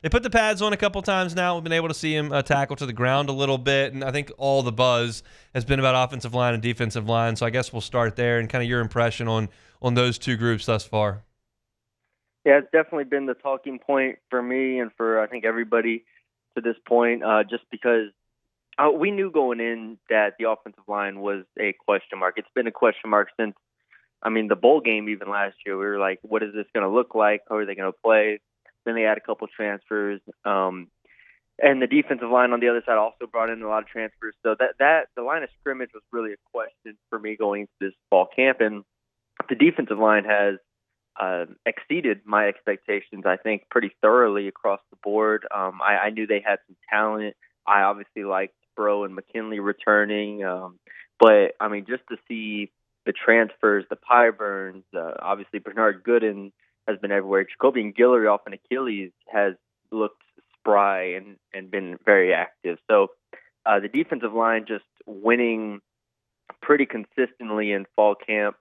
They put the pads on a couple times now. We've been able to see him tackle to the ground a little bit, and I think all the buzz has been about offensive line and defensive line. So I guess we'll start there and kind of your impression on those two groups thus far. Yeah, it's definitely been the talking point for me and for I think everybody to this point, just because we knew going in that the offensive line was a question mark. It's been a question mark since, the bowl game even last year. We were like, what is this going to look like? How are they going to play? Then they had a couple transfers. And the defensive line on the other side also brought in a lot of transfers. So that the line of scrimmage was really a question for me going into this fall camp. And the defensive line has exceeded my expectations, I think, pretty thoroughly across the board. I knew they had some talent. I obviously liked Brune and McKinley returning. But, just to see the transfers, the Pyburns, obviously Bernard Gooden has been everywhere. Jacoby and Guillory off an Achilles has looked spry and been very active. So the defensive line just winning pretty consistently in fall camp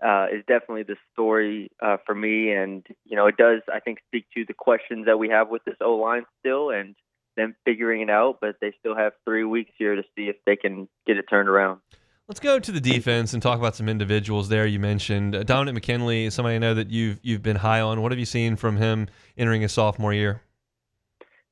is definitely the story for me. And, it does, I think, speak to the questions that we have with this O-line still and them figuring it out. But they still have 3 weeks here to see if they can get it turned around. Let's go to the defense and talk about some individuals there. You mentioned Dom McKinley, somebody I know that you've been high on. What have you seen from him entering his sophomore year?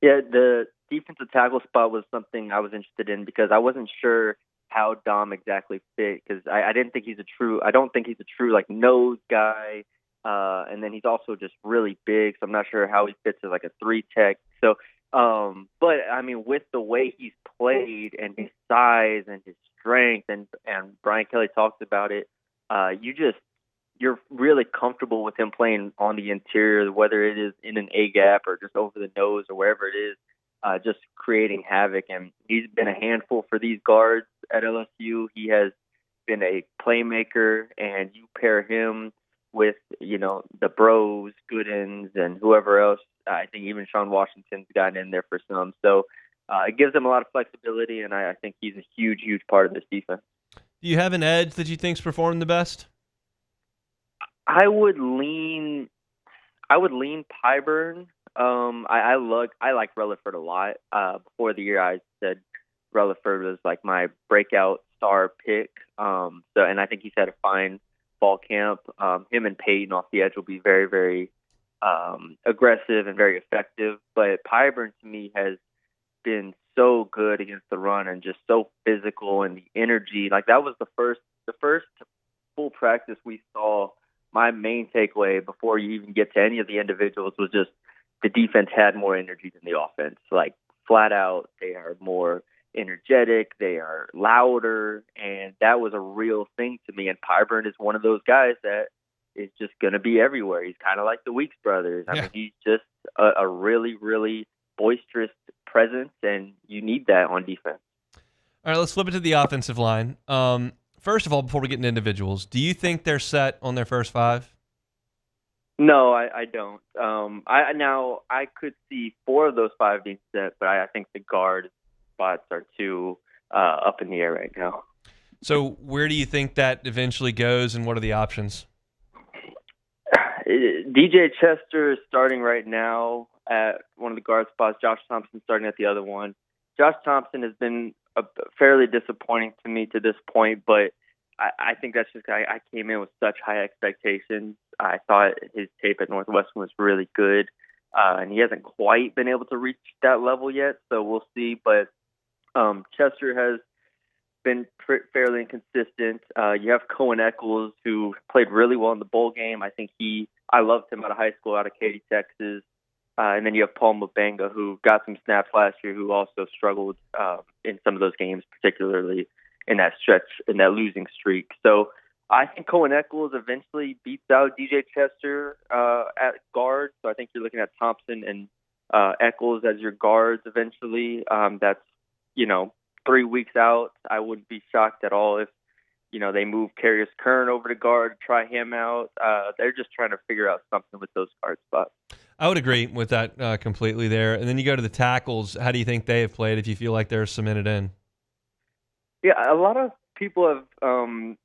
Yeah, the defensive tackle spot was something I was interested in because I wasn't sure how Dom exactly fit because I don't think he's a true like nose guy. And then he's also just really big, so I'm not sure how he fits as like a 3 tech. So, but with the way he's played and his size and his strength, and Brian Kelly talks about it, you're really comfortable with him playing on the interior, whether it is in an A gap or just over the nose or wherever it is, just creating havoc. And he's been a handful for these guards at LSU. He has been a playmaker, and you pair him with, the Bros, Goodens, and whoever else. I think even Sean Washington's gotten in there for some. So it gives them a lot of flexibility, and I think he's a huge, huge part of this defense. Do you have an edge that you think's performed the best? I would lean Pyburn. I like Relaford a lot. Before the year, I said Relaford was like my breakout star pick. And I think he's had a fine fall camp. Him and Peyton off the edge will be very, very aggressive and very effective. But Pyburn to me has been so good against the run and just so physical, and the energy. Like that was the first full practice we saw. My main takeaway before you even get to any of the individuals was just the defense had more energy than the offense. Like flat out, they are more energetic, they are louder, and that was a real thing to me. And Pyburn is one of those guys that is just going to be everywhere. He's kind of like the Weeks brothers. He's just a really, really boisterous presence, and you need that on defense. All right, let's flip it to the offensive line. First of all, before we get into individuals, do you think they're set on their first 5? No, I don't. I could see 4 of those 5 being set, but I think the guard spots are too up in the air right now. So where do you think that eventually goes, and what are the options? DJ Chester is starting right now at one of the guard spots. Josh Thompson starting at the other one. Josh Thompson has been fairly disappointing to me to this point, but I think that's just I came in with such high expectations. I thought his tape at Northwestern was really good, and he hasn't quite been able to reach that level yet, so we'll see. But Chester has been fairly inconsistent. You have Cohen Echols, who played really well in the bowl game. I loved him out of high school, out of Katy, Texas. And then you have Paul Mabanga, who got some snaps last year, who also struggled in some of those games, particularly in that stretch, in that losing streak. So I think Cohen Echols eventually beats out DJ Chester at guard. So I think you're looking at Thompson and Echols as your guards eventually. That's, 3 weeks out. I wouldn't be shocked at all if, they move Carius Kern over to guard, try him out. They're just trying to figure out something with those guard spots. I would agree with that completely there. And then you go to the tackles. How do you think they have played if you feel like they're cemented in? Yeah, a lot of people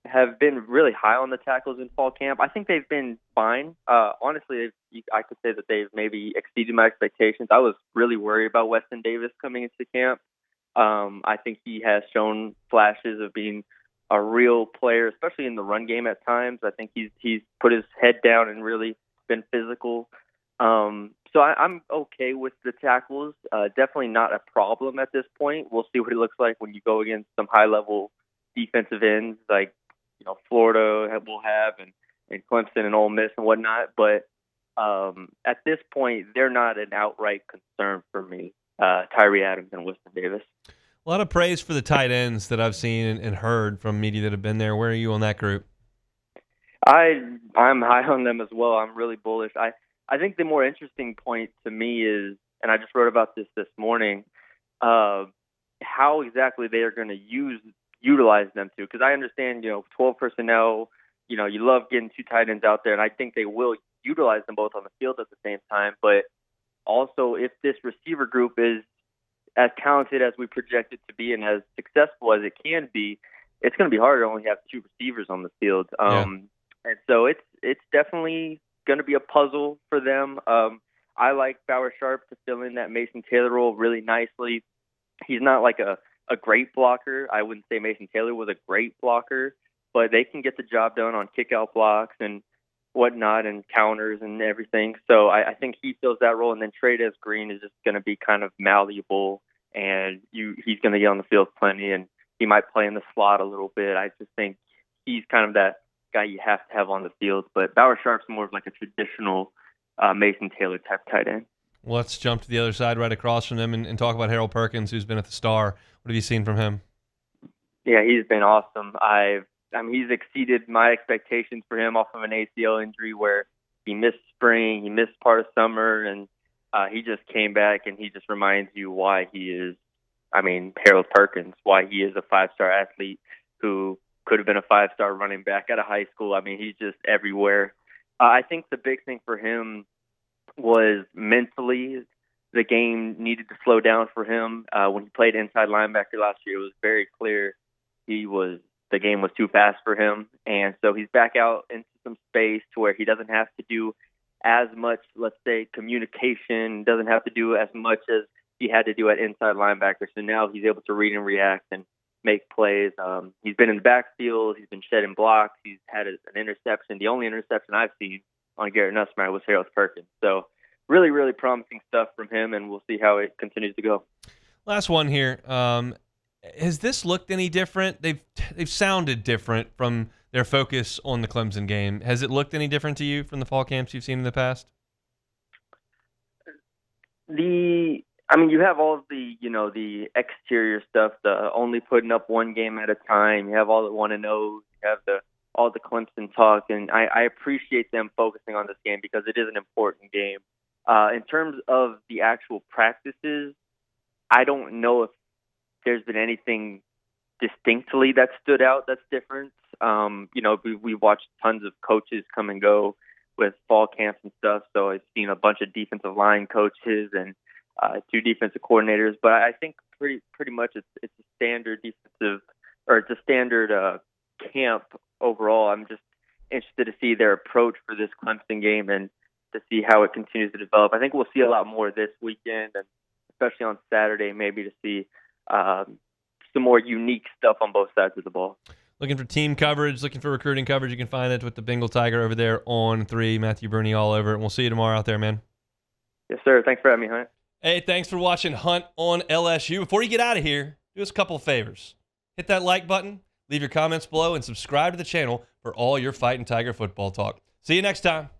have been really high on the tackles in fall camp. I think they've been fine. Honestly, I could say that they've maybe exceeded my expectations. I was really worried about Weston Davis coming into camp. I think he has shown flashes of being a real player, especially in the run game at times. I think he's put his head down and really been physical. So I'm okay with the tackles. Definitely not a problem at this point. We'll see what it looks like when you go against some high-level defensive ends like Florida will have and Clemson and Ole Miss and whatnot. But at this point, they're not an outright concern for me, Tyree Adams and Weston Davis. A lot of praise for the tight ends that I've seen and heard from media that have been there. Where are you on that group? I'm high on them as well. I'm really bullish. I think the more interesting point to me is, and I just wrote about this morning, how exactly they are going to utilize them to. Because I understand, 12 personnel, you love getting two tight ends out there, and I think they will utilize them both on the field at the same time. But also, if this receiver group is as talented as we project it to be and as successful as it can be, it's going to be hard to only have two receivers on the field. And so it's definitely going to be a puzzle for them. I like Bauer Sharp to fill in that Mason Taylor role really nicely. He's not like a great blocker. I wouldn't say Mason Taylor was a great blocker, but they can get the job done on kick-out blocks and whatnot and counters and everything. So I think he fills that role. And then Trey'Dez Green is just going to be kind of malleable, and he's going to get on the field plenty, and he might play in the slot a little bit. I just think he's kind of that guy you have to have on the field. But Bauer Sharp's more of like a traditional Mason Taylor type tight end. Well, let's jump to the other side right across from them and talk about Harold Perkins, who's been at the Star. What have you seen from him? Yeah, he's been awesome. He's exceeded my expectations for him off of an ACL injury where he missed spring, he missed part of summer, and he just came back, and he just reminds you why he is, Harold Perkins, why he is a five-star athlete who could have been a five-star running back out of high school. He's just everywhere. I think the big thing for him was mentally, the game needed to slow down for him. When he played inside linebacker last year, it was very clear the game was too fast for him. And so he's back out into some space to where he doesn't have to do as much, let's say, communication, doesn't have to do as much as he had to do at inside linebacker. So now he's able to read and react and make plays. He's been in the backfield. He's been shedding blocks. He's had an interception. The only interception I've seen on Garrett Nussmeier was Harold Perkins. So really, really promising stuff from him, and we'll see how it continues to go. Last one here. Has this looked any different? They've sounded different from their focus on the Clemson game. Has it looked any different to you from the fall camps you've seen in the past? You have all of the exterior stuff, the only putting up one game at a time. You have all the 1-0. You have all the Clemson talk, and I appreciate them focusing on this game because it is an important game. In terms of the actual practices, I don't know if there's been anything distinctly that stood out that's different. We watched tons of coaches come and go with fall camps and stuff, so I've seen a bunch of defensive line coaches and two defensive coordinators, but I think pretty much it's a standard defensive, or it's a standard camp overall. I'm just interested to see their approach for this Clemson game and to see how it continues to develop. I think we'll see a lot more this weekend, and especially on Saturday, maybe to see some more unique stuff on both sides of the ball. Looking for team coverage, looking for recruiting coverage, you can find it with the Bengal Tiger over there on 3. Matthew Brune all over it. And we'll see you tomorrow out there, man. Yes, sir. Thanks for having me, Hunt. Hey, thanks for watching Hunt on LSU. Before you get out of here, do us a couple of favors. Hit that like button, leave your comments below, and subscribe to the channel for all your Fighting Tiger football talk. See you next time.